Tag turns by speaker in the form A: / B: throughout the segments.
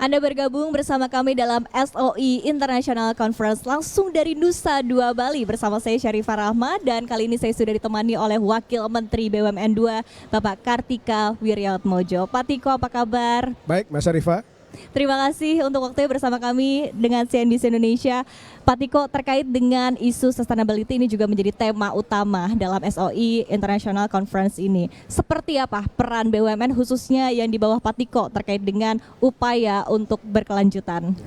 A: Anda bergabung bersama kami dalam SOI International Conference langsung dari Nusa Dua Bali bersama saya Syarifah Rahma, dan kali ini saya sudah ditemani oleh Wakil Menteri BUMN 2 Bapak Kartika Wiryaatmojo. Pak Tiko, apa kabar?
B: Baik, Mas Syarifah.
A: Terima kasih untuk waktunya bersama kami dengan CNBC Indonesia. Pak Tiko, terkait dengan isu sustainability ini juga menjadi tema utama dalam SOI International Conference ini. Seperti apa peran BUMN khususnya yang di bawah Pak Tiko terkait dengan upaya untuk berkelanjutan?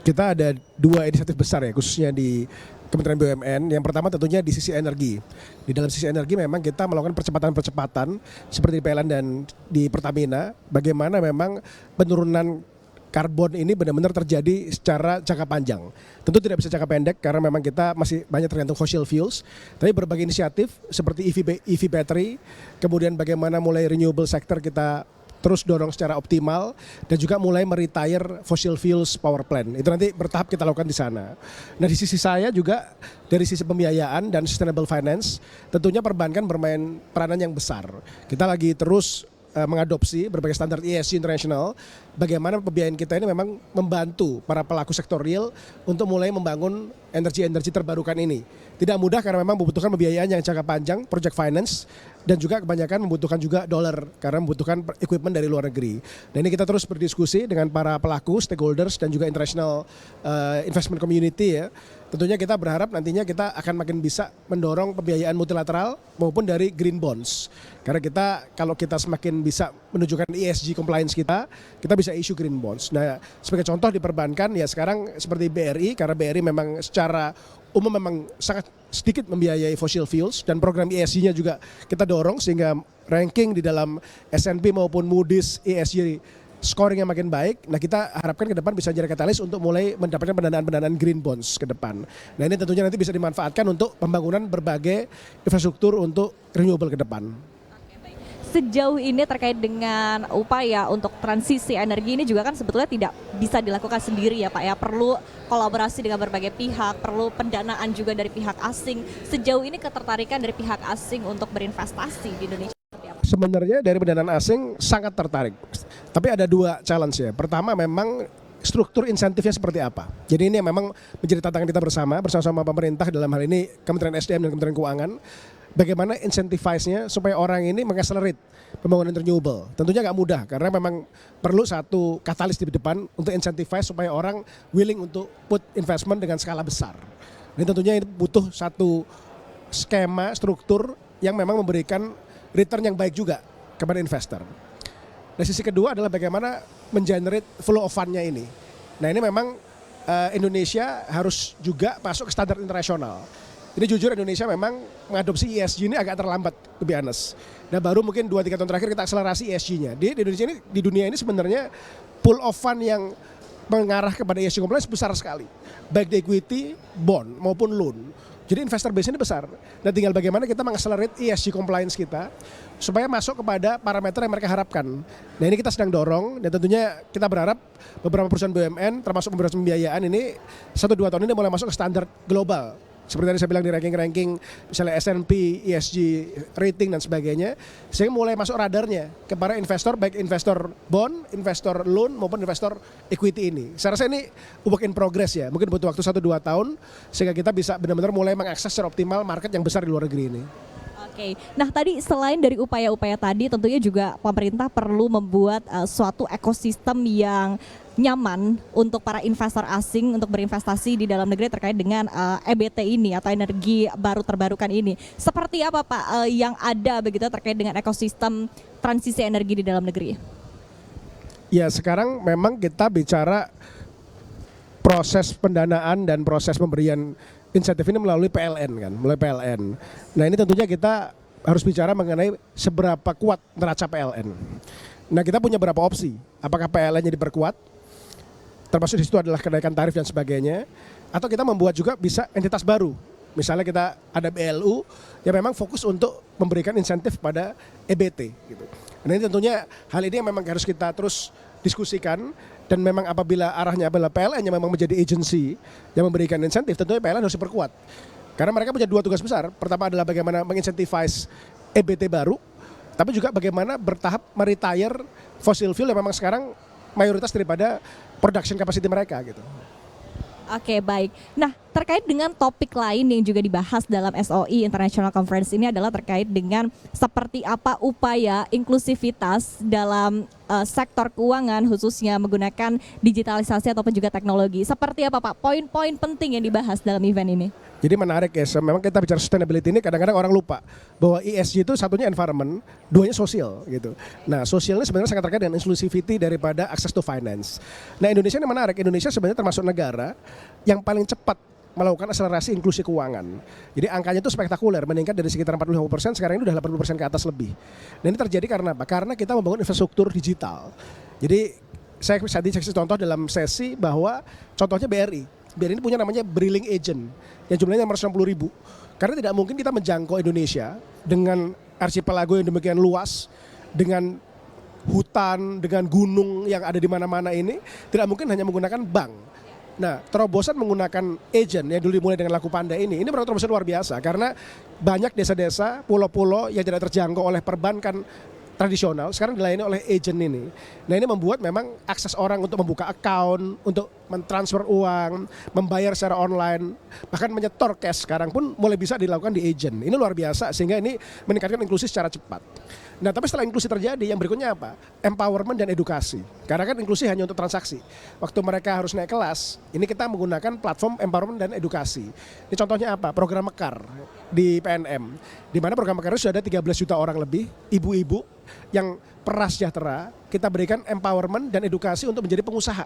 B: Kita ada dua inisiatif besar ya, khususnya di Kementerian BUMN. Yang pertama tentunya di sisi energi. Di dalam sisi energi memang kita melakukan percepatan-percepatan seperti di PLN dan di Pertamina. Bagaimana memang penurunan karbon ini benar-benar terjadi secara jangka panjang. Tentu tidak bisa jangka pendek karena memang kita masih banyak tergantung fossil fuels. Tapi berbagai inisiatif seperti EV battery, kemudian bagaimana mulai renewable sector kita terus dorong secara optimal, dan juga mulai meretire fossil fuels power plant. Itu nanti bertahap kita lakukan di sana. Nah, di sisi saya juga dari sisi pembiayaan dan sustainable finance, tentunya perbankan bermain peranan yang besar. Kita lagi terus mengadopsi berbagai standar ESG internasional, bagaimana pembiayaan kita ini memang membantu para pelaku sektor real untuk mulai membangun energi-energi terbarukan ini. Tidak mudah karena memang membutuhkan pembiayaan yang jangka panjang, project finance, dan juga kebanyakan membutuhkan juga dolar karena membutuhkan equipment dari luar negeri. Dan ini kita terus berdiskusi dengan para pelaku, stakeholders, dan juga international investment community ya. Tentunya kita berharap nantinya kita akan makin bisa mendorong pembiayaan multilateral maupun dari green bonds. Karena kalau kita semakin bisa menunjukkan ESG compliance kita bisa issue green bonds. Nah, sebagai contoh di perbankan ya sekarang seperti BRI, karena BRI memang secara umum memang sangat sedikit membiayai fossil fuels, dan program ESG-nya juga kita dorong sehingga ranking di dalam S&P maupun Moody's ESG scoring yang makin baik. Nah, kita harapkan ke depan bisa jadi katalis untuk mulai mendapatkan pendanaan-pendanaan green bonds ke depan. Nah, ini tentunya nanti bisa dimanfaatkan untuk pembangunan berbagai infrastruktur untuk renewable ke depan.
A: Sejauh ini terkait dengan upaya untuk transisi energi ini juga kan sebetulnya tidak bisa dilakukan sendiri ya Pak ya, perlu kolaborasi dengan berbagai pihak, perlu pendanaan juga dari pihak asing. Sejauh ini ketertarikan dari pihak asing untuk berinvestasi di Indonesia seperti apa?
B: Sebenarnya dari pendanaan asing sangat tertarik, tapi ada dua challenge ya. Pertama memang struktur insentifnya seperti apa. Jadi ini memang menjadi tantangan kita bersama-sama pemerintah, dalam hal ini Kementerian SDM dan Kementerian Keuangan. Bagaimana incentivise-nya supaya orang ini mengaccelerate pembangunan renewable. Tentunya nggak mudah karena memang perlu satu katalis di depan untuk incentivize supaya orang willing untuk put investment dengan skala besar. Ini tentunya butuh satu skema struktur yang memang memberikan return yang baik juga kepada investor. Nah, sisi kedua adalah bagaimana mengenerate flow of fund-nya ini. Nah, ini memang Indonesia harus juga masuk ke standar internasional. Ini jujur Indonesia memang mengadopsi ESG ini agak terlambat, to be honest. Nah, baru mungkin 2-3 tahun terakhir kita akselerasi ESG-nya. Di Indonesia ini, di dunia ini sebenarnya pool of fund yang mengarah kepada ESG compliance besar sekali. Baik di equity, bond maupun loan. Jadi investor base ini besar. Nah, tinggal bagaimana kita mengakselerate ESG compliance kita supaya masuk kepada parameter yang mereka harapkan. Nah, ini kita sedang dorong, dan tentunya kita berharap beberapa perusahaan BUMN termasuk beberapa pembiayaan ini 1-2 tahun ini mulai masuk ke standar global. Seperti tadi saya bilang di ranking-ranking misalnya S&P, ESG rating dan sebagainya, sehingga mulai masuk radarnya kepada investor, baik investor bond, investor loan maupun investor equity ini. Saya rasa ini work in progress ya, mungkin butuh waktu 1-2 tahun sehingga kita bisa benar-benar mulai mengakses secara optimal market yang besar di luar negeri ini.
A: Oke, nah tadi selain dari upaya-upaya tadi, tentunya juga pemerintah perlu membuat suatu ekosistem yang nyaman untuk para investor asing untuk berinvestasi di dalam negeri terkait dengan EBT ini atau energi baru terbarukan ini. Seperti apa Pak yang ada begitu terkait dengan ekosistem transisi energi di dalam negeri?
B: Ya, sekarang memang kita bicara proses pendanaan dan proses pemberian insentif ini melalui PLN kan, melalui PLN. Nah, ini tentunya kita harus bicara mengenai seberapa kuat neraca PLN. Nah, kita punya beberapa opsi. Apakah PLN-nya diperkuat? Termasuk di situ adalah kenaikan tarif dan sebagainya. Atau kita membuat juga bisa entitas baru. Misalnya kita ada BLU yang memang fokus untuk memberikan insentif pada EBT. Gitu. Nah, ini tentunya hal ini yang memang harus kita terus diskusikan. Dan memang apabila arahnya adalah PLN yang memang menjadi agensi yang memberikan insentif, tentunya PLN harus diperkuat. Karena mereka punya dua tugas besar. Pertama adalah bagaimana mengincentivize EBT baru, tapi juga bagaimana bertahap meretire fossil fuel yang memang sekarang mayoritas daripada production capacity mereka gitu.
A: Oke, baik. Nah, terkait dengan topik lain yang juga dibahas dalam SOE International Conference ini adalah terkait dengan seperti apa upaya inklusivitas dalam sektor keuangan khususnya menggunakan digitalisasi ataupun juga teknologi. Seperti apa Pak? Poin-poin penting yang dibahas dalam event ini.
B: Jadi menarik ya, memang kita bicara sustainability ini kadang-kadang orang lupa bahwa ESG itu satunya environment, duanya sosial gitu. Nah sosial ini sebenarnya sangat terkait dengan inclusivity daripada access to finance. Nah Indonesia ini menarik, Indonesia sebenarnya termasuk negara yang paling cepat melakukan akselerasi inklusi keuangan. Jadi angkanya itu spektakuler, meningkat dari sekitar 45%, sekarang ini udah 80% ke atas lebih. Dan ini terjadi karena apa? Karena kita membangun infrastruktur digital. Jadi saya tadi kasih contoh dalam sesi bahwa contohnya BRI. BRI ini punya namanya Briling Agent yang jumlahnya 660 ribu. Karena tidak mungkin kita menjangkau Indonesia dengan archipelago yang demikian luas, dengan hutan, dengan gunung yang ada di mana-mana ini, tidak mungkin hanya menggunakan bank. Nah, terobosan menggunakan agent yang dulu dimulai dengan Laku Pandai ini merupakan terobosan luar biasa karena banyak desa-desa, pulau-pulau yang tidak terjangkau oleh perbankan tradisional sekarang dilayani oleh agent ini. Nah ini membuat memang akses orang untuk membuka account, untuk mentransfer uang, membayar secara online, bahkan menyetor cash sekarang pun mulai bisa dilakukan di agent. Ini luar biasa sehingga ini meningkatkan inklusi secara cepat. Nah tapi setelah inklusi terjadi yang berikutnya apa? Empowerment dan edukasi. Karena kan inklusi hanya untuk transaksi. Waktu mereka harus naik kelas, ini kita menggunakan platform empowerment dan edukasi. Ini contohnya apa? Program Mekar di PNM. Di mana program Mekar itu sudah ada 13 juta orang lebih, ibu-ibu yang prasejahtera, kita berikan empowerment dan edukasi untuk menjadi pengusaha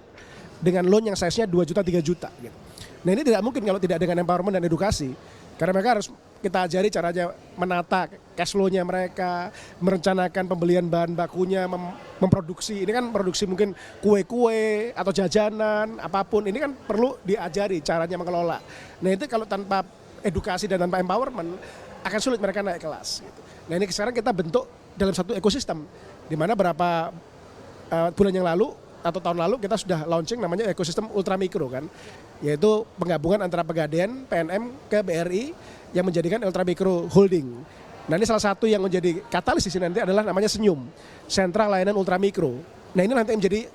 B: dengan loan yang size-nya 2 juta, 3 juta gitu. Nah ini tidak mungkin kalau tidak dengan empowerment dan edukasi. Karena mereka harus kita ajari caranya menata cash flow-nya mereka, merencanakan pembelian bahan bakunya, memproduksi. Ini kan produksi mungkin kue-kue atau jajanan, apapun. Ini kan perlu diajari caranya mengelola. Nah itu kalau tanpa edukasi dan tanpa empowerment, akan sulit mereka naik kelas. Gitu. Nah ini sekarang kita bentuk dalam satu ekosistem. Di mana berapa bulan yang lalu atau tahun lalu kita sudah launching namanya ekosistem ultramikro kan, yaitu penggabungan antara Pegadaian, PNM ke BRI yang menjadikan ultramikro holding. Nah ini salah satu yang menjadi katalis di sini nanti adalah namanya Senyum, Sentra Layanan Ultramikro. Nah ini nanti menjadi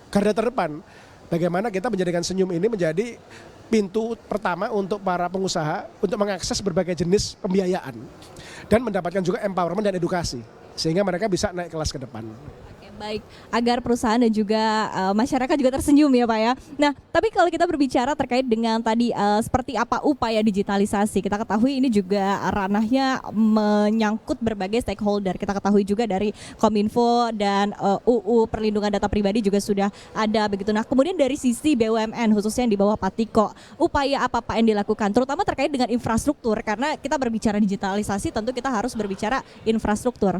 B: garda terdepan bagaimana kita menjadikan Senyum ini menjadi pintu pertama untuk para pengusaha untuk mengakses berbagai jenis pembiayaan dan mendapatkan juga empowerment dan edukasi sehingga mereka bisa naik kelas ke depan.
A: Baik, agar perusahaan dan juga masyarakat juga tersenyum ya Pak ya. Nah, tapi kalau kita berbicara terkait dengan tadi seperti apa upaya digitalisasi, kita ketahui ini juga ranahnya menyangkut berbagai stakeholder. Kita ketahui juga dari Kominfo dan UU Perlindungan Data Pribadi juga sudah ada begitu. Nah, kemudian dari sisi BUMN khususnya yang di bawah Pak Tiko, upaya apa Pak yang dilakukan terutama terkait dengan infrastruktur karena kita berbicara digitalisasi tentu kita harus berbicara infrastruktur.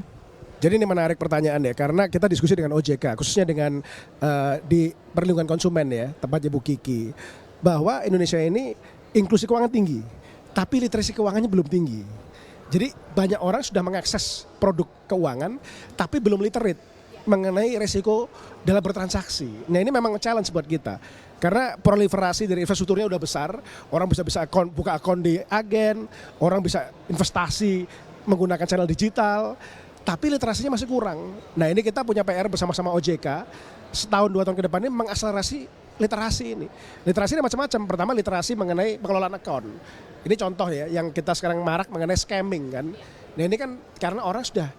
B: Jadi ini menarik pertanyaan ya, karena kita diskusi dengan OJK, khususnya dengan di perlindungan konsumen ya, tepatnya Bu Kiki, bahwa Indonesia ini inklusi keuangan tinggi, tapi literasi keuangannya belum tinggi. Jadi banyak orang sudah mengakses produk keuangan, tapi belum literate mengenai resiko dalam bertransaksi. Nah ini memang challenge buat kita, karena proliferasi dari infrastrukturnya udah besar, orang bisa buka akun di agen, orang bisa investasi menggunakan channel digital, tapi literasinya masih kurang. Nah ini kita punya PR bersama-sama OJK, setahun 2 tahun ke depan ini mengakselerasi literasi ini. Literasi ini macam-macam. Pertama literasi mengenai pengelolaan account. Ini contoh ya, yang kita sekarang marak mengenai scamming kan. Nah ini kan karena orang sudah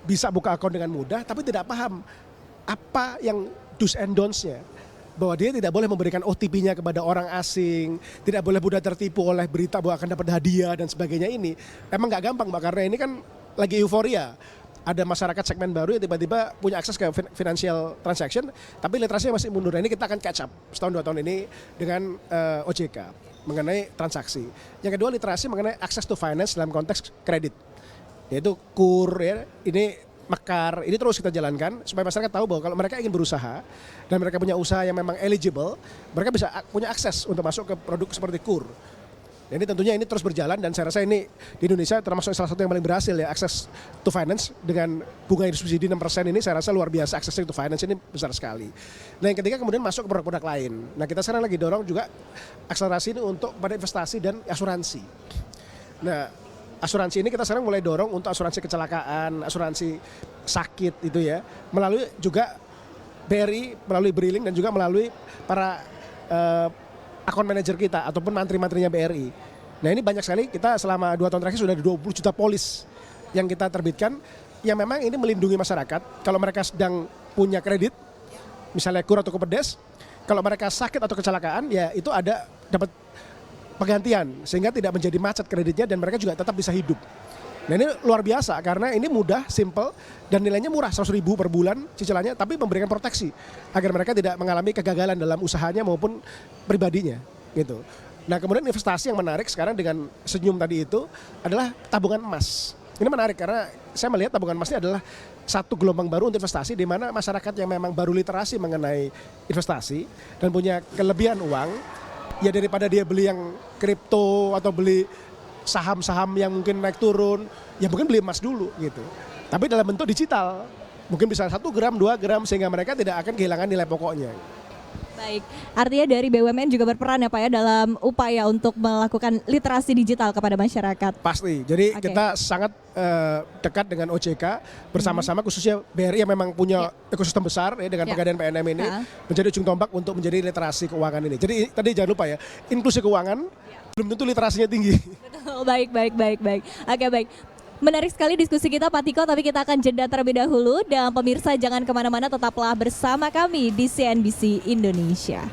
B: bisa buka account dengan mudah, tapi tidak paham apa yang do's and don'ts-nya. Bahwa dia tidak boleh memberikan OTP-nya kepada orang asing, tidak boleh mudah tertipu oleh berita bahwa akan dapat hadiah dan sebagainya ini. Emang nggak gampang Mbak, karena ini kan lagi euforia. Ada masyarakat segmen baru yang tiba-tiba punya akses ke financial transaction, tapi literasinya masih mundur. Nah, ini kita akan catch up setahun 2 tahun ini dengan OJK mengenai transaksi. Yang kedua literasi mengenai access to finance dalam konteks kredit, yaitu KUR ya, ini Mekar, ini terus kita jalankan supaya masyarakat tahu bahwa kalau mereka ingin berusaha dan mereka punya usaha yang memang eligible, mereka bisa punya akses untuk masuk ke produk seperti KUR. Jadi tentunya ini terus berjalan dan saya rasa ini di Indonesia termasuk salah satu yang paling berhasil ya, akses to finance dengan bunga subsidi 6% ini saya rasa luar biasa, akses to finance ini besar sekali. Nah yang ketiga kemudian masuk ke produk-produk lain. Nah kita sekarang lagi dorong juga akselerasi ini untuk pada investasi dan asuransi. Nah asuransi ini kita sekarang mulai dorong untuk asuransi kecelakaan, asuransi sakit itu ya, melalui juga BRI melalui Briling dan juga melalui para account manager kita ataupun mantri-mantrinya BRI. Nah ini banyak sekali, kita selama 2 tahun terakhir sudah ada 20 juta polis yang kita terbitkan, yang memang ini melindungi masyarakat kalau mereka sedang punya kredit, misalnya kur atau kupedes, kalau mereka sakit atau kecelakaan ya itu ada dapat penggantian sehingga tidak menjadi macet kreditnya dan mereka juga tetap bisa hidup. Nah ini luar biasa karena ini mudah, simple dan nilainya murah 100.000 per bulan cicilannya, tapi memberikan proteksi agar mereka tidak mengalami kegagalan dalam usahanya maupun pribadinya gitu. Nah kemudian investasi yang menarik sekarang dengan Senyum tadi itu adalah tabungan emas. Ini menarik karena saya melihat tabungan emas ini adalah satu gelombang baru untuk investasi di mana masyarakat yang memang baru literasi mengenai investasi dan punya kelebihan uang, ya daripada dia beli yang kripto atau beli saham-saham yang mungkin naik turun, ya mungkin beli emas dulu gitu. Tapi dalam bentuk digital, mungkin bisa 1 gram, 2 gram sehingga mereka tidak akan kehilangan nilai pokoknya.
A: Baik, artinya dari BUMN juga berperan ya Pak ya dalam upaya untuk melakukan literasi digital kepada masyarakat.
B: Pasti, jadi kita sangat dekat dengan OJK bersama-sama khususnya BRI yang memang punya ekosistem besar ya dengan Pegadaian PNM ini menjadi ujung tombak untuk menjadi literasi keuangan ini. Jadi tadi jangan lupa ya, inklusi keuangan belum tentu literasinya tinggi.
A: Betul, baik. Oke, baik. Menarik sekali diskusi kita Pak Tiko, tapi kita akan jeda terlebih dahulu dan pemirsa jangan kemana-mana, tetaplah bersama kami di CNBC Indonesia.